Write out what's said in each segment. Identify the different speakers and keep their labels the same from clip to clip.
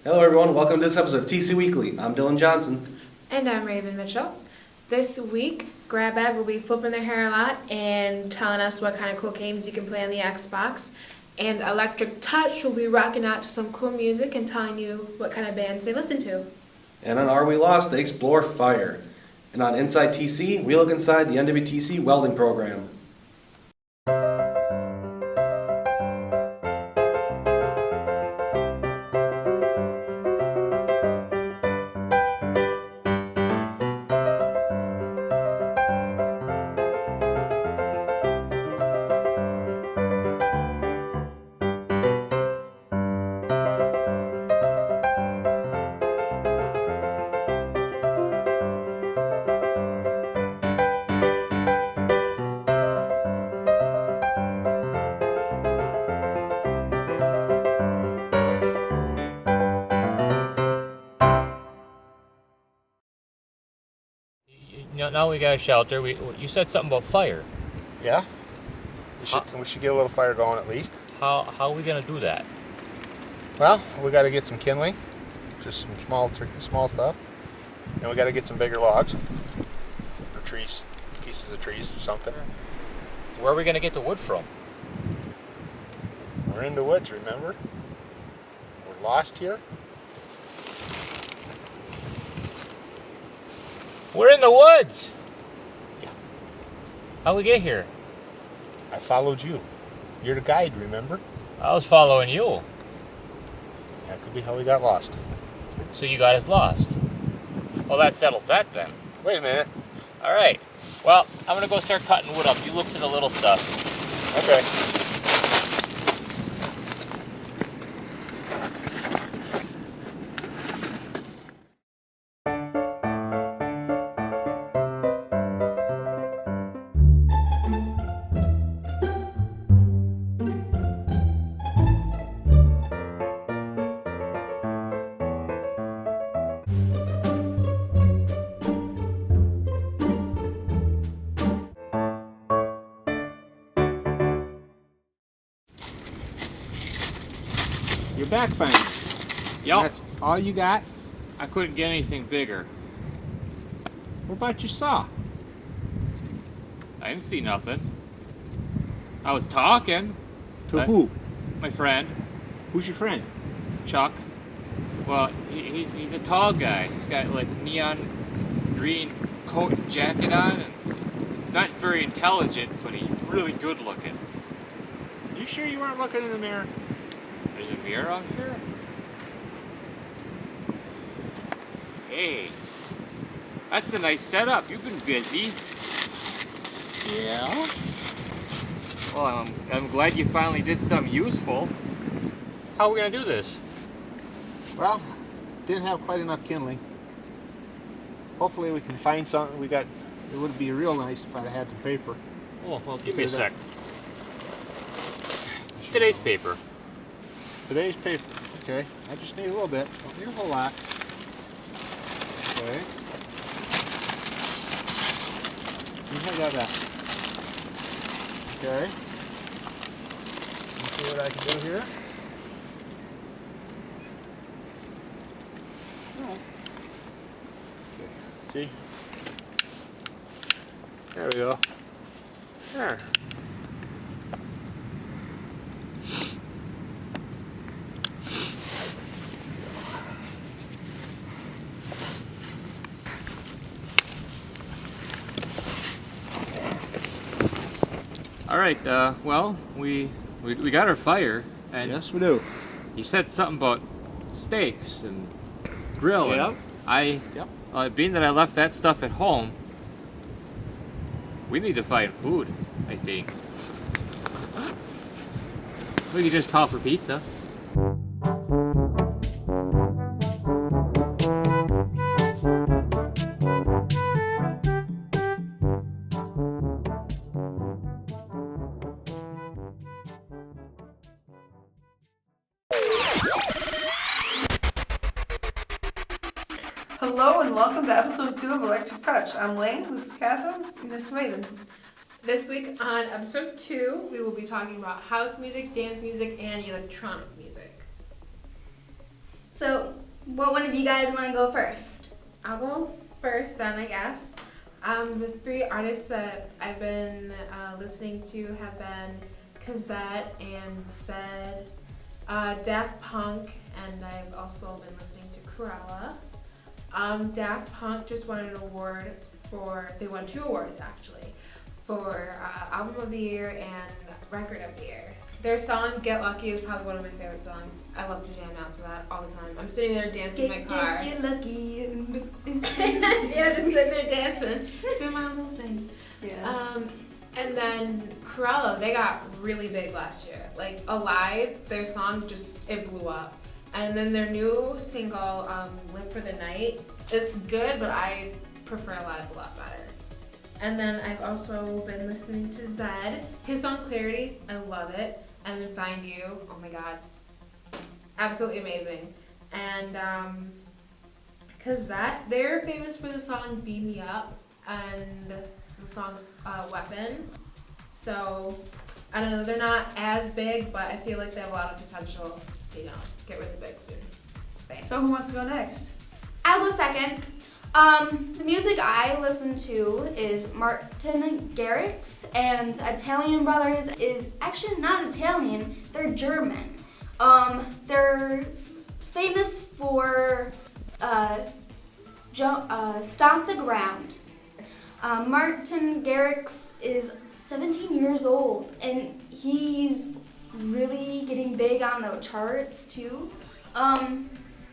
Speaker 1: Hello everyone, welcome to this episode of TC Weekly. I'm Dylan Johnson.
Speaker 2: And I'm Raven Mitchell. This week, GrabBag will be flipping their hair a lot and telling us what kind of cool games you can play on the Xbox. And Electric Touch will be rocking out to some cool music and telling you what kind of bands they listen to.
Speaker 1: And on Are We Lost, they explore fire. And on Inside TC, we look inside the NWTC welding program.
Speaker 3: Now we got a shelter. You said something about fire.
Speaker 4: Yeah, we should get a little fire going at least.
Speaker 3: How are we gonna do that?
Speaker 4: Well, we got to get some kindling, just some small stuff, and we got to get some bigger logs or trees, pieces of trees or something.
Speaker 3: Where are we gonna get the wood from?
Speaker 4: We're in the woods, remember? We're lost here.
Speaker 3: We're in the woods.
Speaker 4: Yeah.
Speaker 3: How'd we get here?
Speaker 4: I followed you. You're the guide, remember?
Speaker 3: I was following you.
Speaker 4: That could be how we got lost.
Speaker 3: So you got us lost. Well, that settles that then.
Speaker 4: Wait a minute.
Speaker 3: All right. Well, I'm gonna go start cutting wood up. You look for the little stuff.
Speaker 4: Okay.
Speaker 5: Your back fine.
Speaker 3: Yep.
Speaker 5: That's all you got?
Speaker 3: I couldn't get anything bigger.
Speaker 5: What about your saw?
Speaker 3: I didn't see nothing. I was talking.
Speaker 5: To who?
Speaker 3: My friend,
Speaker 5: Who's your friend?
Speaker 3: Chuck. Well, he's a tall guy. He's got like neon green coat and jacket on, and not very intelligent, but he's really good looking.
Speaker 5: You sure you weren't looking in the mirror?
Speaker 3: There's a mirror out here? Hey, that's a nice setup. You've been busy.
Speaker 5: Yeah.
Speaker 3: Well, I'm glad you finally did something useful. How are we gonna do this?
Speaker 5: Well, didn't have quite enough kindling. Hopefully we can find something. It would be real nice if I'd had some paper.
Speaker 3: Oh, well, give me a sec. Today's paper.
Speaker 5: Today's paper. Okay. I just need a little bit. Don't need a whole lot. Okay. I got that. Okay. Let's see what I can do here.
Speaker 4: See? There we go. There.
Speaker 3: right. Well, we got our fire, and
Speaker 5: Yes, we do.
Speaker 3: you said something about steaks and grilling.
Speaker 5: Yep.
Speaker 3: Being that I left that stuff at home, we need to find food, I think. We could just call for pizza.
Speaker 6: Hello and welcome to episode 2 of Electric Touch. I'm Lane, this is Catherine, and this is Raven.
Speaker 2: This week on episode 2, we will be talking about house music, dance music, and electronic music.
Speaker 7: So, what one of you guys want to go first?
Speaker 2: I'll go first then, I guess. The 3 artists that I've been listening to have been Kazette and Zed, Daft Punk, and I've also been listening to Cruella. Daft Punk just won an award they won 2 awards actually, for Album of the Year and Record of the Year. Their song Get Lucky is probably one of my favorite songs. I love to jam out to that all the time. I'm sitting there dancing in my car.
Speaker 7: Get lucky.
Speaker 2: Yeah, just sitting there dancing, doing my own little thing.
Speaker 6: Yeah.
Speaker 2: And then Cruella, they got really big last year. Like Alive, their song it blew up. And then their new single, Live for the Night, it's good, but I prefer Alive a lot better. And then I've also been listening to Zed. His song Clarity, I love it. And then Find You, oh my god, absolutely amazing. And Kazette, they're famous for the song Beat Me Up and the song's Weapon. So, I don't know, they're not as big, but I feel like they have a lot of potential to, get really big soon. Thanks.
Speaker 6: So who wants to go next?
Speaker 7: I'll go second. The music I listen to is Martin Garrix and Italian Brothers is actually not Italian, they're German. They're famous for Stomp the Ground. Martin Garrix is 17 years old and he's really getting big on the charts too.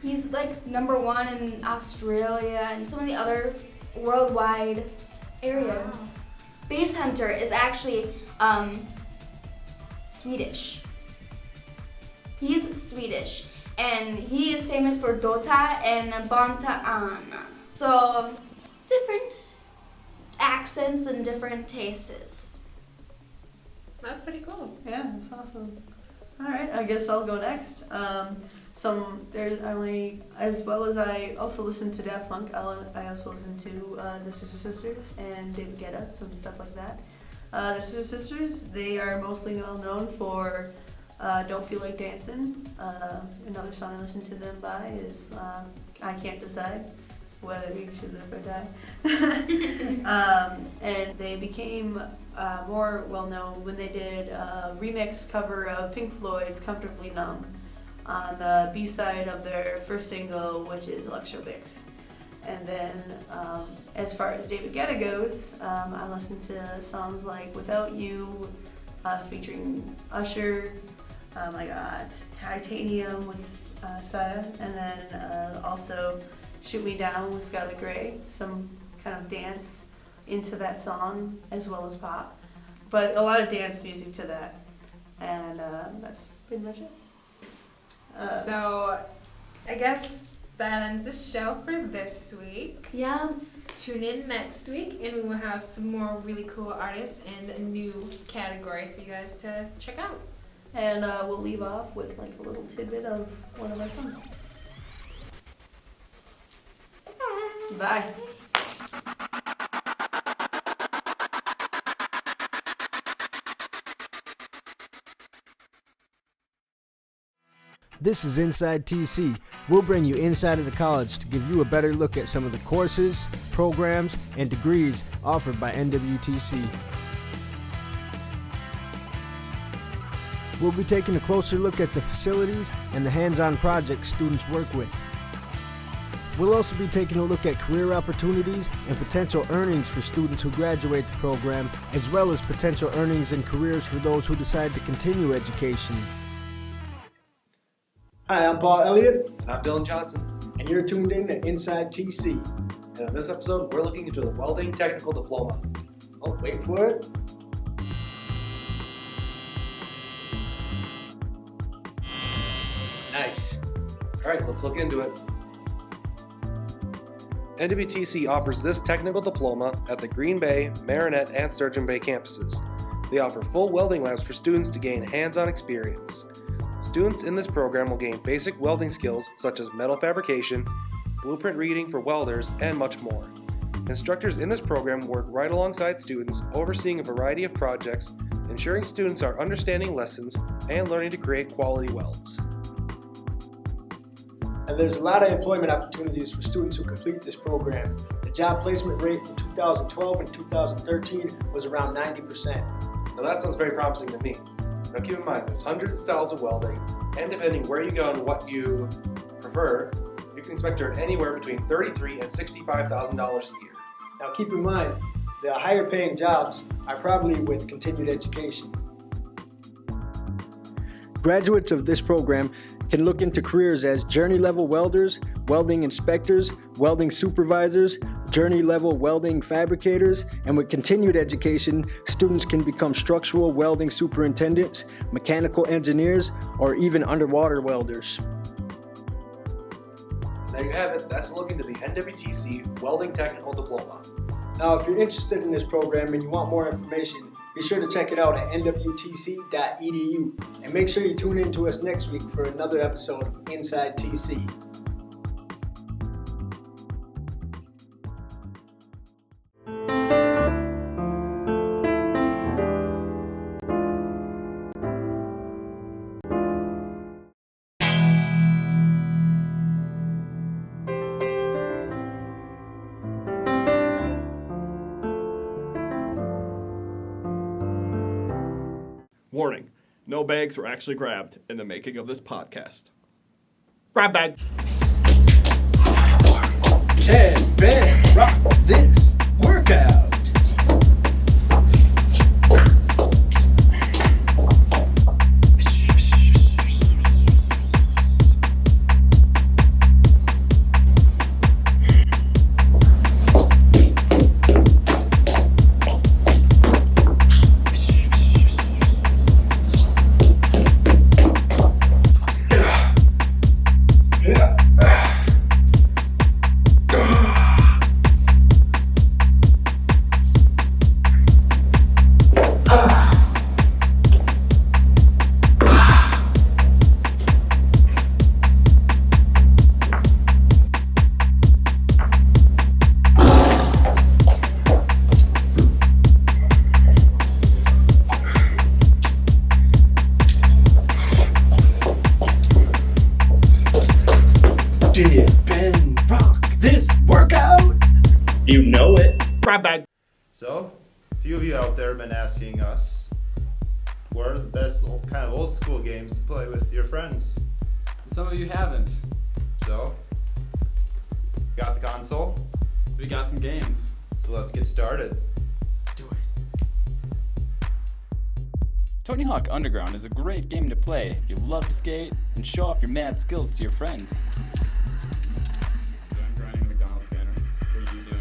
Speaker 7: He's like #1 in Australia and some of the other worldwide areas. Wow. Bass Hunter is actually Swedish. He's Swedish and he is famous for Dota and Bonta Anna. So different accents and different tastes.
Speaker 2: That's pretty cool.
Speaker 6: Yeah, that's awesome. All right, I guess I'll go next. As well as I also listen to Daft Punk, I also listen to the Sister Sisters and David Guetta, some stuff like that. The Sister Sisters, they are mostly well known for Don't Feel Like Dancing. Another song I listen to them by is I Can't Decide Whether We Should Live or Die. And they became more well known when they did a remix cover of Pink Floyd's Comfortably Numb on the B-side of their first single, which is Electro-Bix. And then as far as David Guetta goes, I listen to songs like Without You, featuring Usher. I got Titanium with Saya, and then also Shoot Me Down with Skylar Grey, some kind of dance into that song as well as pop, but a lot of dance music to that, and that's pretty much it.
Speaker 2: So, I guess that ends the show for this week.
Speaker 7: Yeah.
Speaker 2: Tune in next week and we will have some more really cool artists and a new category for you guys to check out.
Speaker 6: And we'll leave off with like a little tidbit of one of our songs. Bye.
Speaker 8: This is Inside TC. We'll bring you inside of the college to give you a better look at some of the courses, programs, and degrees offered by NWTC. We'll be taking a closer look at the facilities and the hands-on projects students work with. We'll also be taking a look at career opportunities and potential earnings for students who graduate the program, as well as potential earnings and careers for those who decide to continue education.
Speaker 9: Hi, I'm Paul Elliott,
Speaker 1: And I'm Dylan Johnson.
Speaker 9: and you're tuned in to Inside TC.
Speaker 1: And in this episode, we're looking into the welding technical diploma.
Speaker 9: Oh, wait for it.
Speaker 1: Nice. All right, let's look into it. NWTC offers this technical diploma at the Green Bay, Marinette, and Sturgeon Bay campuses. They offer full welding labs for students to gain hands-on experience. Students in this program will gain basic welding skills such as metal fabrication, blueprint reading for welders, and much more. Instructors in this program work right alongside students, overseeing a variety of projects, ensuring students are understanding lessons and learning to create quality welds.
Speaker 9: And there's a lot of employment opportunities for students who complete this program. The job placement rate in 2012 and 2013 was around 90%.
Speaker 1: Now that sounds very promising to me. Now keep in mind, there's hundreds of styles of welding, and depending where you go and what you prefer, you can expect to earn anywhere between $33,000 and $65,000 a year.
Speaker 9: Now keep in mind, the higher paying jobs are probably with continued education. Graduates of this program can look into careers as journey level welders, welding inspectors, welding supervisors, journey level welding fabricators, and with continued education, students can become structural welding superintendents, mechanical engineers, or even underwater welders.
Speaker 1: There you have it. That's a look into the NWTC Welding Technical Diploma.
Speaker 9: Now, if you're interested in this program and you want more information, be sure to check it out at nwtc.edu. And make sure you tune in to us next week for another episode of Inside TC.
Speaker 10: Warning, no bags were actually grabbed in the making of this podcast. GrabBag.
Speaker 9: Can Ben rock this workout? Did Ben rock this workout?
Speaker 10: You know it. GrabBag.
Speaker 4: So, a few of you out there have been asking us, what are the best kind of old school games to play with your friends?
Speaker 11: Some of you haven't.
Speaker 4: So, got the console,
Speaker 11: We got some games.
Speaker 4: so let's get started.
Speaker 11: Let's do it.
Speaker 12: Tony Hawk Underground is a great game to play if you love to skate and show off your mad skills to your friends.
Speaker 11: I'm grinding the McDonald's banner. What are you doing?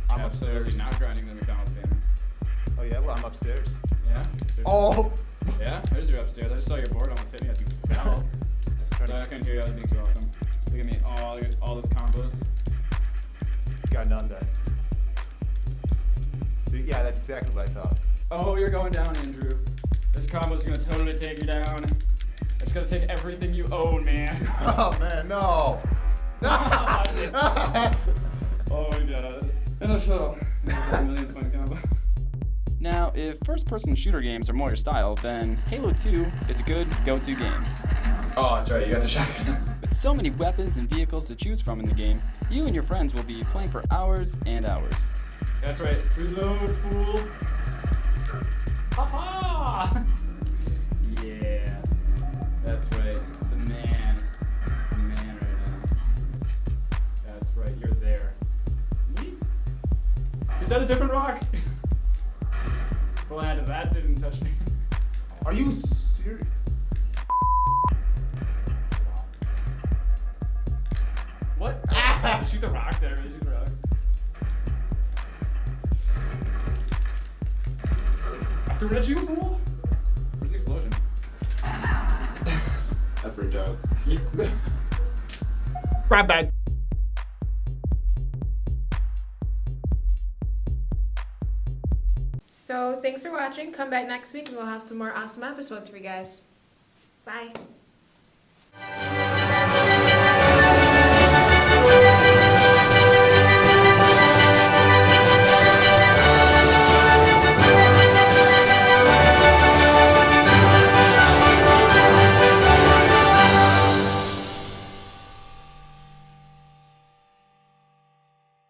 Speaker 4: I'm
Speaker 11: Absolutely
Speaker 4: upstairs.
Speaker 11: not grinding the McDonald's banner.
Speaker 4: Oh yeah, well I'm upstairs.
Speaker 11: Yeah? Upstairs.
Speaker 4: Oh!
Speaker 11: Yeah? There's your upstairs. I just saw your board almost hit me as you fell. Sorry, I couldn't hear you. I was being too awesome. Look at me. All those combos.
Speaker 4: Got none done. So yeah, that's exactly what I thought.
Speaker 11: Oh, you're going down, Andrew. This combo's gonna totally take you down. It's gonna take everything you own, man.
Speaker 4: Oh man, no!
Speaker 11: Oh my god. And a shuttle. A million point combo.
Speaker 12: Now, if first-person shooter games are more your style, then Halo 2 is a good go-to game.
Speaker 11: Oh, that's right. You got the shotgun.
Speaker 12: With so many weapons and vehicles to choose from in the game, you and your friends will be playing for hours and hours.
Speaker 11: That's right. Reload, fool. Ha-ha! Yeah. That's right. The man. The man right now. That's right. that a different rock? Glad that didn't touch me.
Speaker 5: Are you serious?
Speaker 11: What? Shoot the rock there, man. Shoot the rock. I threw it at you, fool! Where's the explosion?
Speaker 10: That freaked out.
Speaker 5: GrabBag.
Speaker 2: So thanks for watching. Come back next week and we'll have some more awesome episodes for you guys. Bye.